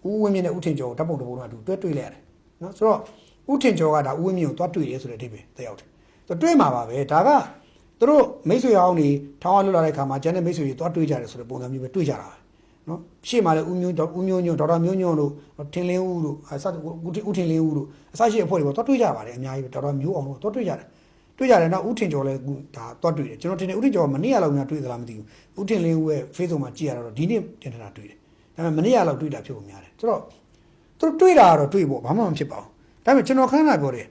ဦးဝင်းမြင့်နဲ့ဦးထင်ကျော်ဓာတ်ပုံတစ်ပုံတော့အတူတွဲလိုက်ရတယ်နော်ဆိုတော့ဦးထင်ကျော်ကဒါဦးဝင်းမြင့်ကိုသွားတွေ့တယ်ဆိုတဲ့အဓိပ္ပာယ်တက်ရောက်တယ်ဆိုတော့တွေ့မှာပါပဲဒါကသူတို့မိတ်ဆွေအောင်နေထောင်းအောင်လွတ်လာတဲ့ခါမှာကျန်တဲ့မိတ်ဆွေတွေသွားတွေ့ကြတယ်ဆိုတဲ့ပုံစံမျိုးပဲတွေ့ကြတာနော်ရှေ့မှာလည်းဦးမျိုးညွန့်ဒေါက်တာမျိုးညွန့်တို့ထင်လင်းဦးတို့ဦးထင်လင်းဦးတို့အစရှိအဖွဲ့တွေပေါ့သွားတွေ့ကြပါတယ်အများကြီးပဲဒေါက်တာမျိုးအောင်တို့သွားတွေ့ကြတယ်နောက်ဦးထင်ကျော်လည်းဒါသွားတွေ့တယ်ကျွန်တော်ထင်တယ်ဦးထင်ကျော်ကမနေ့ကလောက်များတွေ့သလားမသိဘူးဦးထင်လင်းဦးရဲ့ Facebook မှာကြည့်ရတော့ဒီနေ့တင်ထားတာတွေ့တယ်ဒါပေမဲ့မနေ့ကလောက်တွေ့တာဖြစ်ဖို့များတယ်ဆိုတော့သူတို့တွေ့တာကတော့တွေ့ဖို့ဘာမှမဖြစ်ပါဘူးဒါပေမဲ့ကျွန်တော်ခဏခဏပြောတယ်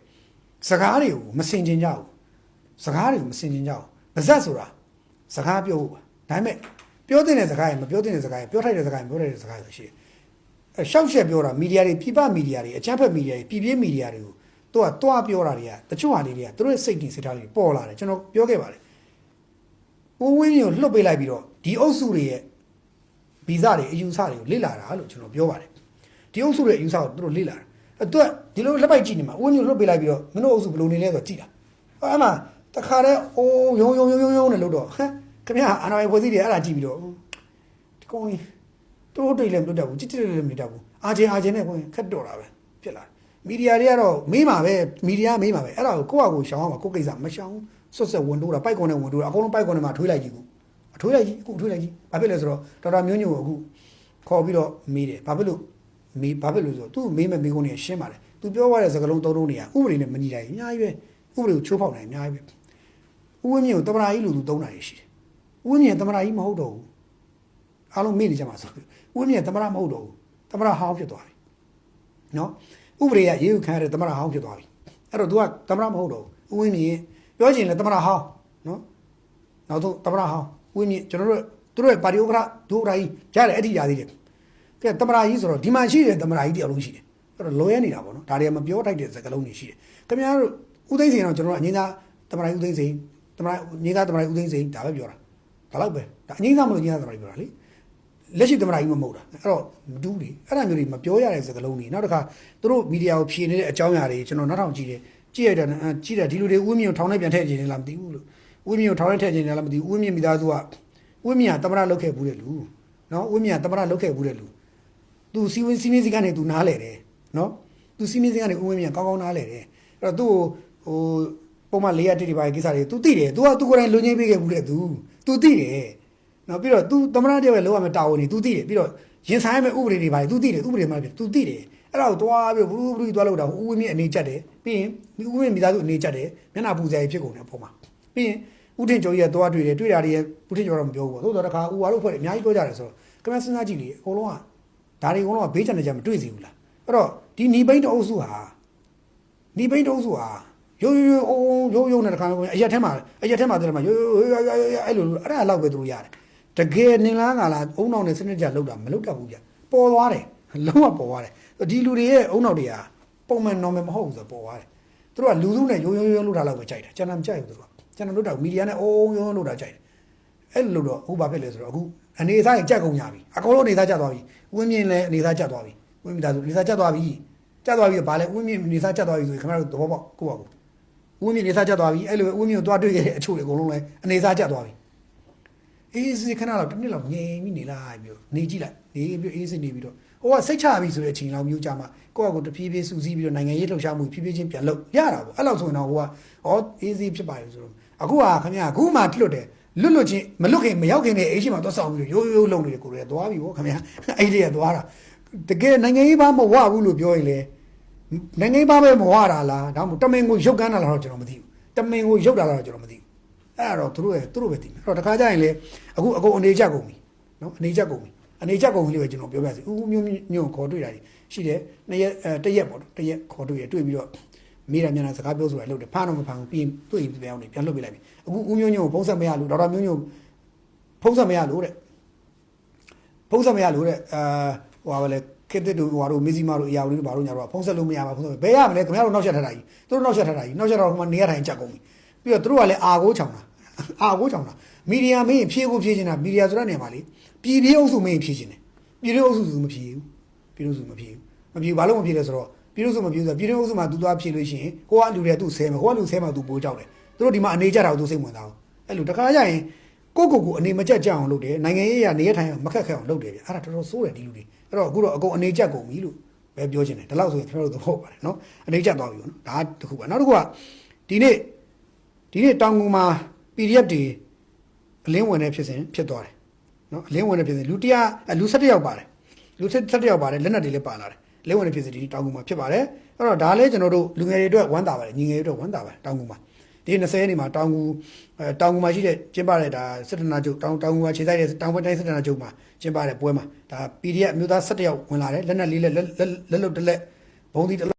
စကားတွေကိုမစင်ကျင်ကြဘူးစကားတွေကိုမစင်ကျင်ကြဘူးပါဇက်ဆိုတာစကားပြောဖို့ပါဒါပေမဲ့ပြောတဲ့စကားရမပြောတဲ့စကားရပြောထိုက်တဲ့စကားရပြောထိုက်တဲ့စကားရဆိုရှိတယ်ရှောက်ရှက်ပြောတာမီဒီယာတွေပြပမီဒီယာတွေအချမ်းဖက်မီဒီယာတွေပြည်ပြင်းမီဒီယာတွေကိုသူကတွားပြောတာတွေကတချို့ဟာလေးတွေကသူတို့ရဲ့စိတ်တည်စိတ်ထားတွေပေါ်လာတယ်ကျွန်တော်ပြောခဲ့ပါတယ်ဦးဝင်းကြီးကိုလှုပ်ပေးလိုက်ပြီးတော့ဒီအုပ်စုတွေရဲ့ဗီဇတွေအယူဆတွေကိုလေ့လာတာလို့ကျွန်တော်ပြောပါတယ်ဒီအုပ်စုတွေအယူဆကိုသူတို့လေ့လာတာသူကဒီလိုလက်ပိုက်ကြည့်နေမှာဦးဝင်းကြီးလှုပ်ပေးလိုက်ပြီးတော့မင်းတို့အုပ်စုဘယ်လိုနေလဲဆိုတော့ကြည့်တာအဲ့မှာတခါတည်းအိုးယုံနဲ့လို့တော့ဟမ်ခင်ဗျာအာနာဝယ်ဖွဲ့စည်းတယ်အဲ့ဒါကြည့်ပြီးတော့ဒီကောင်ကြီးတိုးတိတ်လည်းမလွတ်တတ်ဘူးကြစ်လည်းမလွတ်တတ်ဘူးအာဂျင်နဲ့ကိုခက်တော့တာပဲဖြစ်လာမီဒီယာတွေကတော့မေးမှာပဲမီဒီယာမေးမှာပဲအဲ့ဒါကိုကိုယ့်အကူရှောင်းအောင်ကိုကိစ္စမရှောင်းဆွတ်ဆက်ဝန်တိုးတာပိုက်ကွန်နဲ့ဝန်တိုးတာအကုန်လုံးပိုက်ကွန်နဲ့မှာထွေးလိုက်ကြည့်အထွေးလိုက်ကြည့်ဘာဖြစ်လဲဆိုတော့ဒေါက်တာမျိုးညိုကိုအခုခေါ်ပြီးတော့မေးတယ်ဘာဖြစ်လို့ဆိုတော့သူမေးမဲ့မေးခွန်းတွေရှင်းပါတယ်သူပြောရတဲ့စကားလုံးသုံးလုံးတွေကဥပဒေနဲ့မညီတိုင်းအများကြီးပဲဥပဒေကိုချိုးဖောက်နိုင်အများကြီးပဲဦးဝင်းမြင့်ကိုတမနာကြီးလူသူသုံးတာရှိတယ်ဦးဝင်းမြင့်တမနာကြီးမဟုတ်တော့ဘူးအားလုံးမေ့နေကြမှာဆိုဦးဝင်းမြင့်တမနာမဟုတ်တော့ဘူးတမနာဟောင်းဖြစ်သွားပြီနော်ဥပဒေကရေးယူခံရတဲ့တမနာဟောင်းဖြစ်သွားပြီအဲ့တော့ तू ကတမနာမဟုတ်တော့ဘူးဦးဝင်းမြင့်ပြောချင်လဲတမနာဟောင်းနော်နောက်ဆုံးတမနာဟောင်းဦးဝင်းမြင့်ကျွန်တော်တို့သူတို့ရဲ့ပါတီဥက္ကဋ္ဌဒုဥက္ကဋ္ဌကြီးကြားတယ်အဲ့ဒီຢာသေးတယ်ကဲတမနာကြီးဆိုတော့ဒီမှာရှိတယ်တမနာကြီးတယောက်လုံးရှိတယ်အဲ့တော့လွယ်နေတာပေါ့နော်ဒါတွေကမပြောထိုက်တဲ့စကားလုံးတွေရှိတယ်ခင်ဗျားတို့ဦးသိန်းစိန်တော့ကျွန်တော်တို့အငိမ့်သားတမနာဦးသိန်းစိန်တမနာညီသားတမနာဦးသိန်းစိန်ဒါပဲပြောတာဒါတော့ပဲဒါအငိမ့်သားမလို့ညီသားတမနာပြောတာလေလက်ရှိတမနာကြီးမဟုတ်တာအဲ့တော့မတူးလေအဲ့ဒါမျိုးတွေမပြောရတဲ့စကားလုံးတွေနောက်တစ်ခါသူတို့မီဒီယာကိုဖြေနေတဲ့အကြောင်းအရာတွေကျွန်တော်နောက်ထောင်ကြည့်တယ်ကြည့်ရတဲ့ဒီလူတွေဦးမြင့်ကိုထောင်ထဲပြန်ထည့်ခြင်းလားမသိဘူးလို့ဦးမြင့်ကိုထောင်ထဲထည့်ခြင်းလားမသိဘူးဦးမြင့်မိသားစုကဦးမြင့်ကတမနာလောက်ခဲ့ဘူးတဲ့လူနော်ဦးမြင့်ကတမနာလောက်ခဲ့ဘူးတဲ့လူသူစီမင်းစီကနေသူနားလဲတယ်နော်သူစီမင်းစီကနေဦးမြင့်ကောင်းကောင်းနားလဲတယ်အဲ့တော့သူ့ဟိုပုံမှန်400တိတိပါကိစ္စတွေ तू သိတယ် तू က तू ကိုယ်တိုင်လွန်ငင်းပေးခဲ့ဘူးတဲ့ तू သိတယ်နော်ပြီးတော့ तू သမဏတယောက်ရဲ့လောရမယ့်တာဝန်တွေ तू သိတယ်ပြီးတော့ရင်ဆိုင်ရမယ့်ဥပဒေတွေပါ तू သိတယ်ဥပဒေမှဖြစ် तू သိတယ်အဲ့ဒါကိုတွားပြီးဘူးတွားလို့တာဦးဝင်းမြင့်အနေချက်တယ်ပြီးရင်ဦးဝင်းမိသားစုအနေချက်တယ်မျက်နှာပူစရာဖြစ်ကုန်တယ်ပုံမှာပြီးရင်ဦးထင်ကျော်ကြီးကတွားတွေ့တယ်တွေ့တာတွေဦးထင်ကျော်တော့မပြောဘူးပေါ့သို့တော်တခါဦးဝါတို့ဖွဲ့အများကြီးပြောကြတယ်ဆိုတော့ကမ္ဘာစဉ်းစားကြည့်လေအကုန်လုံးကဒါတွေအကုန်လုံးကဘေးချန်တဲ့ချက်မတွေ့စီဘူးလားအဲ့တော့ဒီနီဘိန်းတအုပ်စုဟာရိုးနဲ့တခါအရက်ထဲမှာတည်းမှာရိုးအဲ့လိုအဲ့ဒါလောက်ပဲသူတို့ရတယ်တကယ်နင်လားငါလားအုံနောက်နဲ့စနစ်ကြလောက်တာမလောက်တတ်ဘူးဗျပေါ်သွားတယ်လုံးဝပေါ်သွားတယ်ဒီလူတွေရဲ့အုံနောက်တွေကပုံမှန် normal မဟုတ်ဘူးဆိုပေါ်သွားတယ်သူတို့ကလူစုနဲ့ရိုးလောက်တာလောက်ပဲကြိုက်တယ်ကျွန်တော်မကြိုက်ဘူးသူတို့ကကျွန်တော်တို့တော့မီဒီယာနဲ့အုံလောက်တာကြိုက်တယ်အဲ့လိုတော့ဟုတ်ပါဖြစ်လေဆိုတော့အခုအနေအထားကြီးကြက်ကုန်ကြပြီအကုန်လုံးအနေအထားကြသွားပြီဝင်းမြင့်လည်းအနေအထားကြသွားပြီဝင်းမြင့်သားဆိုအနေအထားကြသွားပြီဘာလဲဝင်းမြင့်အနေအထားကြသွားပြီဆိုရင်ခင်ဗျားတို့သဘောပေါက်ကိုယ့်ဘာကိုဝင်းမြင့်နေစားကြသွားပြီအဲ့လိုဝင်းမြင့်ကိုတွားတွေ့ခဲ့တဲ့အချို့တွေအကုန်လုံးလည်းအနေစားကြသွားပြီအေးစစ်ခဏတော့တစ်နှစ်လောက်ငြိမ်ပြီးနေလိုက်ပြီးနေကြည့်လိုက်နေပြီးအေးစစ်နေပြီးတော့ဟိုကစိတ်ချပြီဆိုတဲ့အချိန်လောက်မျိုးကြာမှကိုယ့်အကိုတဖြည်းဖြည်းစူးစီးပြီးတော့နိုင်ငံရေးလှုပ်ရှားမှုဖြည်းဖြည်းချင်းပြန်လုပ်ရတာပေါ့အဲ့လောက်ဆိုရင်တော့ဟိုကအေးစီးဖြစ်ပါလေဆိုတော့အခုကခင်ဗျာအခုမှလွတ်တယ်လွတ်ချင်းမလွတ်ခင်မရောက်ခင်နဲ့အေးရှိမှသွားဆောင်ပြီးရိုးလုံးနေတယ်ကိုယ်တွေသွားပြီပေါ့ခင်ဗျာအဲ့ဒီကသွားတာတကယ်နိုင်ငံရေးဘာမဝဘူးလို့ပြောရင်လေနိုင်ငံရေးဘာပဲမဝတာလားဒါမှမဟုတ်တမင်ကိုရုပ်ကမ်းတာလားတော့ကျွန်တော်မသိဘူးတမင်ကိုရုပ်တာလားတော့ကျွန်တော်မသိဘူးအဲ့ဒါတော့သူတို့ပဲသိတယ်အဲ့တော့တခါကျရင်လေအခုအကုန်အနေချက်ကုန်ပြီနော်အနေချက်ကုန်ပြီလေးပဲကျွန်တော်ပြောပြစီဦးမျိုးညွန့်ခေါ်တွေ့တာရှိတယ်တရက်ပေါ့တရက်ခေါ်တွေ့ရတွေ့ပြီးတော့မိရမြန်စကားပြောဆိုတာလုပ်တယ်ဖားတော့မဖားဘူးပြီးတွေ့ပြီးပြောင်းနေပြန်လွတ်ပေးလိုက်ပြီအခုဦးမျိုးညွန့်ကိုဖုံးဆက်မရလို့ဒေါက်တာမျိုးညွန့်ဖုံးဆက်မရလို့တဲ့ဟိုပါလေခေတ္တတို့ဟိုတို့မီဇီမာတို့အရာတို့ဘာတို့ညာတော့ဖုံးဆက်လို့မရပါဘူးဘယ်ရမလဲခင်ဗျားတို့နောက်ဆက်ထားတာကြီးသူတို့နောက်ဆက်ထားတာကြီးနောက်ဆက်တော့ဟိုမှာနေရထိုင်ကြက်ကုန်ပြီပြီးတော့သူတို့ကလည်းအာကိုချောင်းတာမီဒီယာမင်းဖြည့်ချင်တာမီဒီယာဆိုတဲ့နေရာမှာလေပြည်ပြည်အုပ်စုမင်းဖြည့်ချင်တယ်ပြည်ပြည်အုပ်စုမဖြည့်ဘူးဘာလို့မဖြည့်လဲဆိုတော့ပြည်ပြည်အုပ်စုမဖြည့်ဆိုတော့ပြည်ပြည်အုပ်စုမှာသူသွားဖြည့်လို့ရှိရင်ကိုကလူတွေသူဆဲမယ်ကိုကလူဆဲမှာသူပိုးကြောက်တယ်သူတို့ဒီမှာအနေကြတာကိုသူစိတ်ဝင်စားအောင်အဲ့လိုတခါရရင်ကိုအနေမကြက်ကြအောင်လုပ်တယ်နိုင်ငံရေးရနေရထိုင်မခက်ခဲအောင်လုပ်တယ်ဗျအဲ့ဒါတော်တော်ဆိုးတယ်ဒီလူတွေ အဲ့တော့အခုတော့အကုန်အနေကျက်ကုန်ပြီလို့ပဲပြောချင်တယ်ဒါလောက်ဆိုရင်ကျွန်တော်တို့သဘောပါတယ်နော်အနေကျက်သွားပြီပေါ့နော်ဒါတခုပါနောက်တစ်ခုကဒီနေ့တောင်ငူမှာ PDF တွေအလင်းဝင်တဲ့ဖြစ်စဉ်ဖြစ်သွားတယ်နော်အလင်းဝင်တဲ့ဖြစ်စဉ်လူ17ယောက်ပါတယ်လူ17ယောက်ပါတယ်လက်နက်တွေလည်းပါလာတယ်လင်းဝင်တဲ့ဖြစ်စဉ်ဒီတောင်ငူမှာဖြစ်ပါတယ်အဲ့တော့ဒါလည်းကျွန်တော်တို့လူငယ်တွေအတွက်ဝမ်းသာပါတယ်ညီငယ်တွေအတွက်ဝမ်းသာပါတယ်တောင်ငူမှာဒီ20ရက်နေ့မှာတောင်ငူမှာရှိတဲ့ကျင်းပတဲ့ဒါစစ်တနာချုပ်တောင်ငူမှာခြေဆိုင်တဲ့တောင်ဘက်တိုင်းစစ်တနာချုပ်မှာကျင်းပတဲ့ပွဲမှာဒါ PDF အမျိုးသား17ယောက်ဝင်လာတယ်လက်နက်လေးလက်လွတ်တစ်လက်ဘုံဒီ